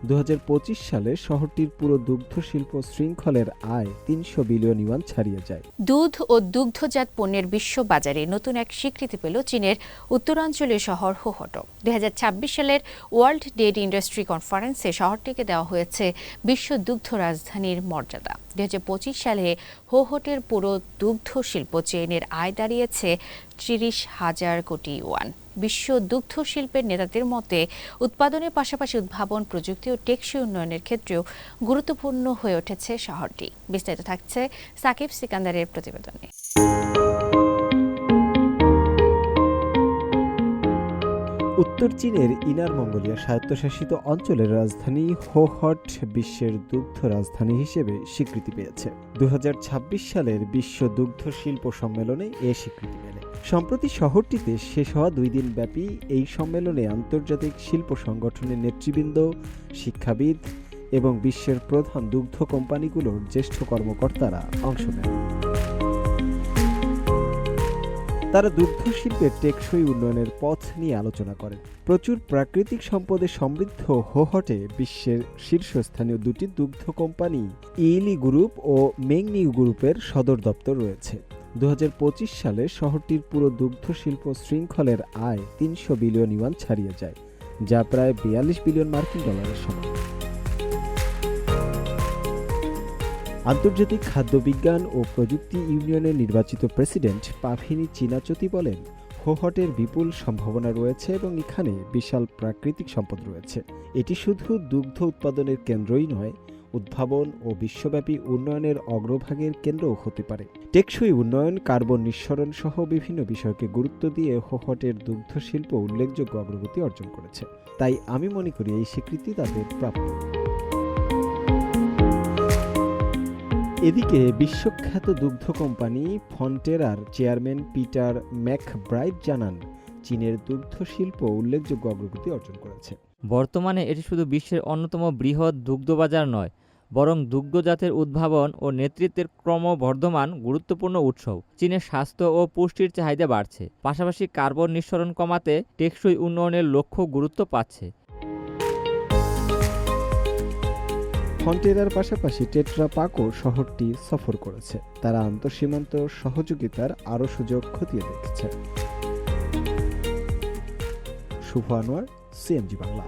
2025 সালে শহরটির পুরো দুগ্ধ শিল্প শৃঙ্খলের আয় 300 বিলিয়ন ইউয়ান ছাড়িয়ে যায়। দুধ ও দুগ্ধজাত পণ্যের বিশ্ব বাজারে নতুন এক স্বীকৃতি পেল চীনের উত্তরাঞ্চলীয় শহর হোহটো। 2026 সালের ওয়ার্ল্ড ডেইরি ইন্ডাস্ট্রি কনফারেন্সে শহরটিকে দেওয়া হয়েছে বিশ্ব দুগ্ধ রাজধানীর মর্যাদা। 2025 সালে হোহটের পুরো দুগ্ধ শিল্প চেইনের আয় দাঁড়িয়েছে 30,000 কোটি ইউয়ান। বিশ্ব দুগ্ধ শিল্পের নেতাদের মতে উৎপাদনের পাশাপাশি উদ্ভাবন, প্রযুক্তি ও টেকসই উন্নয়নের ক্ষেত্রেও গুরুত্বপূর্ণ হয়ে উঠেছে শহরটি। বিস্তারিত থাকছে সাকিব সিকান্দারের প্রতিবেদনে। উত্তর চীনের ইনার মঙ্গোলিয়া স্বায়ত্তশাসিত অঞ্চলের রাজধানী হোহট বিশ্বের দুগ্ধ রাজধানী হিসেবে স্বীকৃতি পেয়েছে। 2026 সালের বিশ্ব দুগ্ধ শিল্প সম্মেলনে এ স্বীকৃতি মেলে। সম্প্রতি শহরটিতে শেষ হওয়া 2 দিন ব্যাপী এই সম্মেলনে আন্তর্জাতিক শিল্প সংগঠনের নেতৃবৃন্দ, শিক্ষাবিদ এবং বিশ্বের প্রধান দুগ্ধ কোম্পানিগুলোর জ্যেষ্ঠ কর্মকর্তারা অংশ নেন। তারা দুগ্ধ শিল্পের টেকসই উন্নয়নের পথ নিয়ে আলোচনা করেন। প্রচুর প্রাকৃতিক সম্পদে সমৃদ্ধ হোহটে বিশ্বের শীর্ষস্থানীয় 2টি দুগ্ধ কোম্পানি ইলি গ্রুপ ও মেংনিউ গ্রুপের সদর দপ্তর রয়েছে। 2025 সালে শহরটির পুরো দুগ্ধ শিল্প শৃঙ্খলের আয় 300 বিলিয়ন ইউয়ান ছাড়িয়ে যায়, যা প্রায় 42 বিলিয়ন মার্কিন ডলারের সমান। আন্তর্জাতিক খাদ্য বিজ্ঞান ও প্রযুক্তি ইউনিয়নের নির্বাচিত প্রেসিডেন্ট পাভিনি চিনাচতি বলেন, হোহটের বিপুল সম্ভাবনা রয়েছে এবং এখানে বিশাল প্রাকৃতিক সম্পদ রয়েছে। এটি শুধু দুগ্ধ উৎপাদনের কেন্দ্রই নয়, উদ্ভাবন ও বিশ্বব্যাপী উন্নয়নের অগ্রভাগের কেন্দ্রও হতে পারে। টেকসই উন্নয়ন, কার্বন নিঃসরণ সহ বিভিন্ন বিষয়কে গুরুত্ব দিয়ে হোহটের দুগ্ধ শিল্প উল্লেখযোগ্য অগ্রগতি অর্জন করেছে। তাই আমি মনে করি এই স্বীকৃতি তাদের প্রাপ্য। এদিকে বিশ্বখ্যাত দুগ্ধ কোম্পানি ফন্টেরার চেয়ারম্যান পিটার ম্যাকব্রাইড জানান, চীনের দুগ্ধ শিল্প উল্লেখযোগ্য অগ্রগতি অর্জন করেছে। বর্তমানে এটি শুধু বিশ্বের অন্যতম বৃহৎ দুগ্ধবাজার নয়, বরং দুগ্ধজাতের উদ্ভাবন ও নেতৃত্বের ক্রমবর্ধমান গুরুত্বপূর্ণ উৎস। চীনের স্বাস্থ্য ও পুষ্টির চাহিদা বাড়ছে, পাশাপাশি কার্বন নিঃসরণ কমাতে টেকসই উন্নয়নের লক্ষ্য গুরুত্ব পাচ্ছে। ফন্টেরার পাশাপাশি টেট্রা পাকও শহরটি সফর করেছে। তারা আন্তঃসীমান্ত সহযোগিতার আরও সুযোগ খতিয়ে দেখছে। শুভ আনোয়ার, সিএমজি বাংলা।